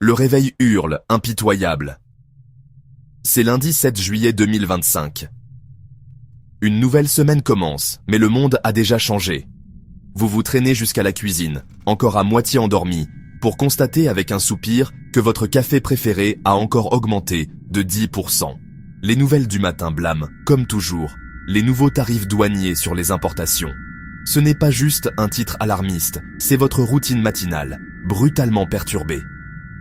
Le réveil hurle, impitoyable. C'est lundi 7 juillet 2025. Une nouvelle semaine commence, mais le monde a déjà changé. Vous vous traînez jusqu'à la cuisine, encore à moitié endormi, pour constater avec un soupir que votre café préféré a encore augmenté de 10%. Les nouvelles du matin blâment, comme toujours, les nouveaux tarifs douaniers sur les importations. Ce n'est pas juste un titre alarmiste, c'est votre routine matinale, brutalement perturbée.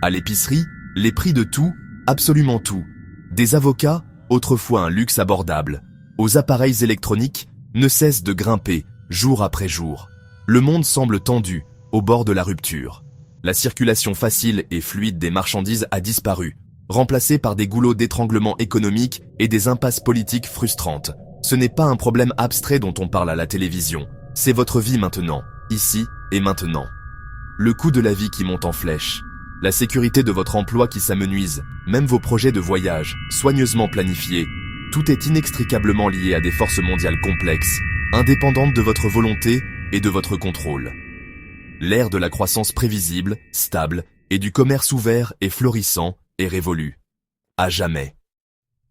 À l'épicerie, les prix de tout, absolument tout. Des avocats, autrefois un luxe abordable, aux appareils électroniques, ne cessent de grimper, jour après jour. Le monde semble tendu, au bord de la rupture. La circulation facile et fluide des marchandises a disparu, remplacée par des goulots d'étranglement économique et des impasses politiques frustrantes. Ce n'est pas un problème abstrait dont on parle à la télévision, c'est votre vie maintenant, ici et maintenant. Le coût de la vie qui monte en flèche, la sécurité de votre emploi qui s'amenuise, même vos projets de voyage, soigneusement planifiés, tout est inextricablement lié à des forces mondiales complexes, indépendantes de votre volonté et de votre contrôle. L'ère de la croissance prévisible, stable, et du commerce ouvert et florissant est révolue. À jamais.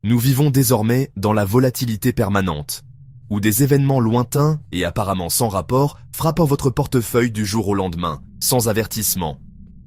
Nous vivons désormais dans la volatilité permanente, où des événements lointains et apparemment sans rapport frappent votre portefeuille du jour au lendemain, sans avertissement.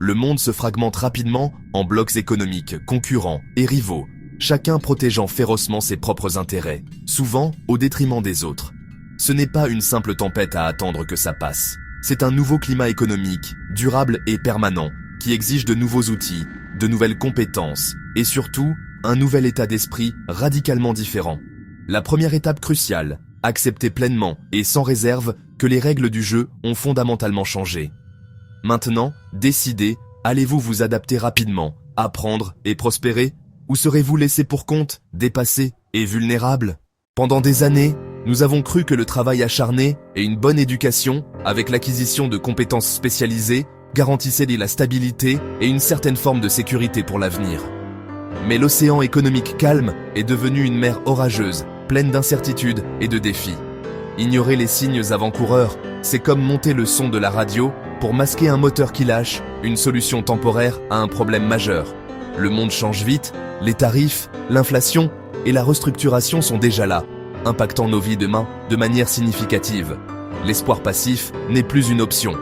Le monde se fragmente rapidement en blocs économiques, concurrents et rivaux, chacun protégeant férocement ses propres intérêts, souvent au détriment des autres. Ce n'est pas une simple tempête à attendre que ça passe. C'est un nouveau climat économique, durable et permanent, qui exige de nouveaux outils, de nouvelles compétences, et surtout, un nouvel état d'esprit radicalement différent. La première étape cruciale, accepter pleinement et sans réserve que les règles du jeu ont fondamentalement changé. Maintenant, décidez, allez-vous vous adapter rapidement, apprendre et prospérer, ou serez-vous laissé pour compte, dépassé et vulnérable? Pendant des années, nous avons cru que le travail acharné et une bonne éducation, avec l'acquisition de compétences spécialisées, garantissaient la stabilité et une certaine forme de sécurité pour l'avenir. Mais l'océan économique calme est devenu une mer orageuse, pleine d'incertitudes et de défis. Ignorer les signes avant-coureurs, c'est comme monter le son de la radio pour masquer un moteur qui lâche, une solution temporaire à un problème majeur. Le monde change vite, les tarifs, l'inflation et la restructuration sont déjà là, impactant nos vies demain de manière significative. L'espoir passif n'est plus une option.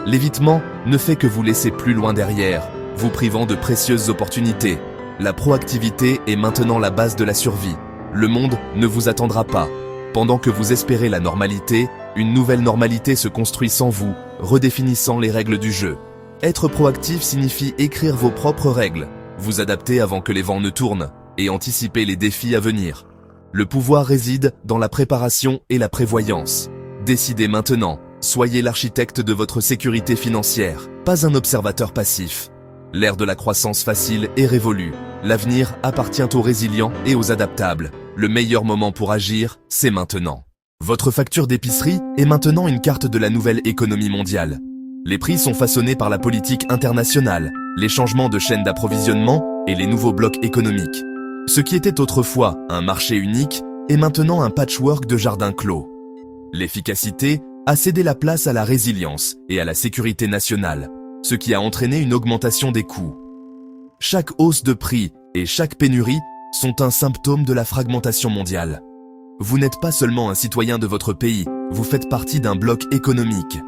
L'évitement ne fait que vous laisser plus loin derrière, vous privant de précieuses opportunités. La proactivité est maintenant la base de la survie. Le monde ne vous attendra pas. Pendant que vous espérez la normalité, une nouvelle normalité se construit sans vous, redéfinissant les règles du jeu. Être proactif signifie écrire vos propres règles, vous adapter avant que les vents ne tournent, et anticiper les défis à venir. Le pouvoir réside dans la préparation et la prévoyance. Décidez maintenant, soyez l'architecte de votre sécurité financière, pas un observateur passif. L'ère de la croissance facile est révolue. L'avenir appartient aux résilients et aux adaptables. Le meilleur moment pour agir, c'est maintenant. Votre facture d'épicerie est maintenant une carte de la nouvelle économie mondiale. Les prix sont façonnés par la politique internationale, les changements de chaînes d'approvisionnement et les nouveaux blocs économiques. Ce qui était autrefois un marché unique est maintenant un patchwork de jardins clos. L'efficacité a cédé la place à la résilience et à la sécurité nationale, ce qui a entraîné une augmentation des coûts. Chaque hausse de prix et chaque pénurie sont un symptôme de la fragmentation mondiale. Vous n'êtes pas seulement un citoyen de votre pays, vous faites partie d'un bloc économique.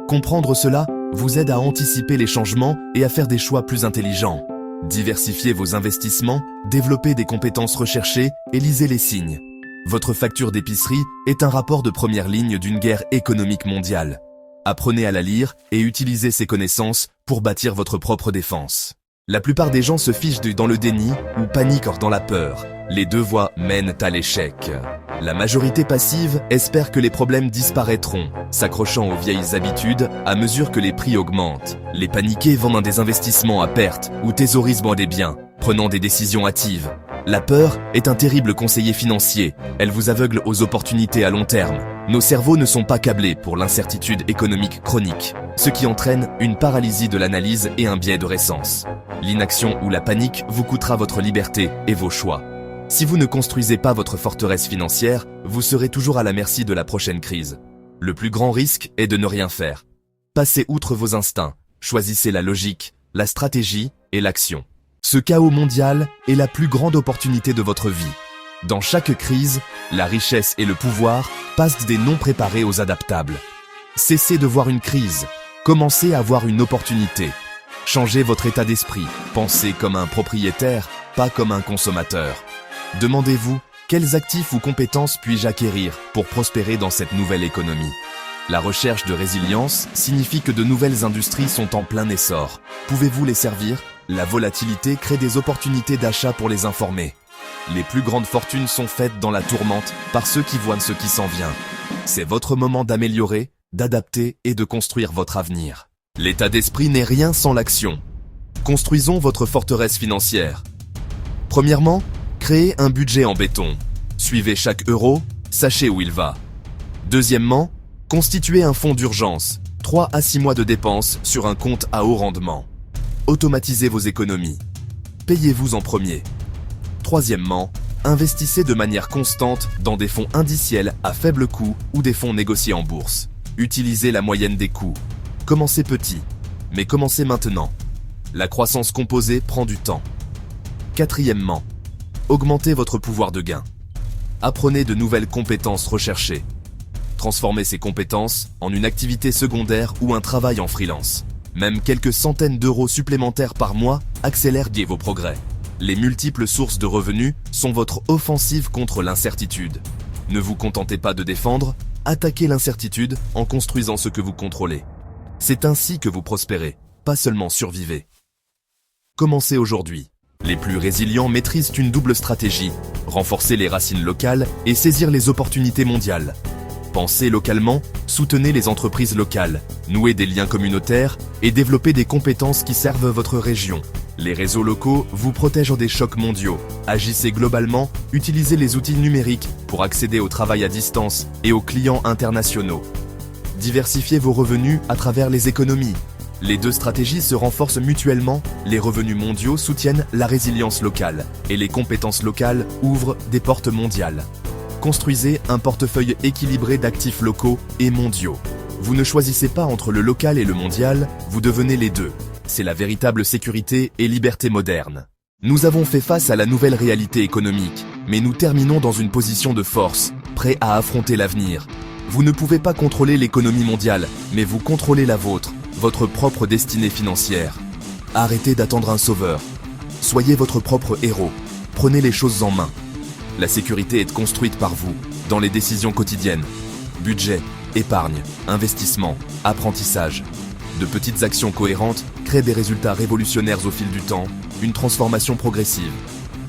Comprendre cela vous aide à anticiper les changements et à faire des choix plus intelligents. Diversifiez vos investissements, développez des compétences recherchées et lisez les signes. Votre facture d'épicerie est un rapport de première ligne d'une guerre économique mondiale. Apprenez à la lire et utilisez ces connaissances pour bâtir votre propre défense. La plupart des gens se fichent dans le déni ou paniquent dans la peur. Les deux voies mènent à l'échec. La majorité passive espère que les problèmes disparaîtront, s'accrochant aux vieilles habitudes à mesure que les prix augmentent. Les paniqués vont dans des investissements à perte ou thésaurisent des biens, prenant des décisions hâtives. La peur est un terrible conseiller financier. Elle vous aveugle aux opportunités à long terme. Nos cerveaux ne sont pas câblés pour l'incertitude économique chronique, ce qui entraîne une paralysie de l'analyse et un biais de récence. L'inaction ou la panique vous coûtera votre liberté et vos choix. Si vous ne construisez pas votre forteresse financière, vous serez toujours à la merci de la prochaine crise. Le plus grand risque est de ne rien faire. Passez outre vos instincts, choisissez la logique, la stratégie et l'action. Ce chaos mondial est la plus grande opportunité de votre vie. Dans chaque crise, la richesse et le pouvoir passent des non préparés aux adaptables. Cessez de voir une crise, commencez à voir une opportunité. Changez votre état d'esprit, pensez comme un propriétaire, pas comme un consommateur. Demandez-vous, quels actifs ou compétences puis-je acquérir pour prospérer dans cette nouvelle économie? La recherche de résilience signifie que de nouvelles industries sont en plein essor. Pouvez-vous les servir? La volatilité crée des opportunités d'achat pour les informés. Les plus grandes fortunes sont faites dans la tourmente par ceux qui voient ce qui s'en vient. C'est votre moment d'améliorer, d'adapter et de construire votre avenir. L'état d'esprit n'est rien sans l'action. Construisons votre forteresse financière. Premièrement, créez un budget en béton. Suivez chaque euro, sachez où il va. Deuxièmement, constituez un fonds d'urgence, 3 à 6 mois de dépenses sur un compte à haut rendement. Automatisez vos économies. Payez-vous en premier. Troisièmement, investissez de manière constante dans des fonds indiciels à faible coût ou des fonds négociés en bourse. Utilisez la moyenne des coûts. Commencez petit, mais commencez maintenant. La croissance composée prend du temps. Quatrièmement, augmentez votre pouvoir de gain. Apprenez de nouvelles compétences recherchées. Transformez ces compétences en une activité secondaire ou un travail en freelance. Même quelques centaines d'euros supplémentaires par mois accélèrent vos progrès. Les multiples sources de revenus sont votre offensive contre l'incertitude. Ne vous contentez pas de défendre, attaquez l'incertitude en construisant ce que vous contrôlez. C'est ainsi que vous prospérez, pas seulement survivez. Commencez aujourd'hui. Les plus résilients maîtrisent une double stratégie, renforcer les racines locales et saisir les opportunités mondiales. Pensez localement, soutenez les entreprises locales, nouez des liens communautaires et développez des compétences qui servent votre région. Les réseaux locaux vous protègent des chocs mondiaux. Agissez globalement, utilisez les outils numériques pour accéder au travail à distance et aux clients internationaux. Diversifiez vos revenus à travers les économies. Les deux stratégies se renforcent mutuellement, les revenus mondiaux soutiennent la résilience locale et les compétences locales ouvrent des portes mondiales. Construisez un portefeuille équilibré d'actifs locaux et mondiaux. Vous ne choisissez pas entre le local et le mondial, vous devenez les deux. C'est la véritable sécurité et liberté moderne. Nous avons fait face à la nouvelle réalité économique, mais nous terminons dans une position de force, prêts à affronter l'avenir. Vous ne pouvez pas contrôler l'économie mondiale, mais vous contrôlez la vôtre, votre propre destinée financière. Arrêtez d'attendre un sauveur. Soyez votre propre héros. Prenez les choses en main. La sécurité est construite par vous, dans les décisions quotidiennes. Budget, épargne, investissement, apprentissage. De petites actions cohérentes créent des résultats révolutionnaires au fil du temps, une transformation progressive.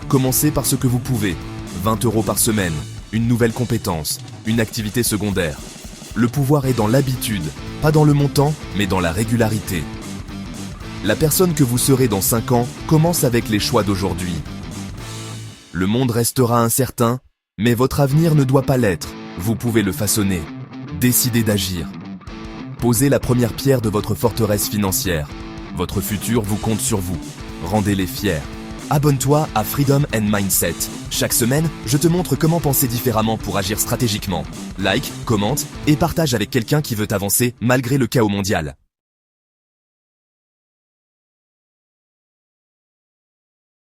Commencez par ce que vous pouvez. 20 € par semaine, une nouvelle compétence, une activité secondaire. Le pouvoir est dans l'habitude, pas dans le montant, mais dans la régularité. La personne que vous serez dans 5 ans commence avec les choix d'aujourd'hui. Le monde restera incertain, mais votre avenir ne doit pas l'être. Vous pouvez le façonner. Décidez d'agir. Posez la première pierre de votre forteresse financière. Votre futur vous compte sur vous. Rendez-les fiers. Abonne-toi à Freedom and Mindset. Chaque semaine, je te montre comment penser différemment pour agir stratégiquement. Like, commente et partage avec quelqu'un qui veut avancer malgré le chaos mondial.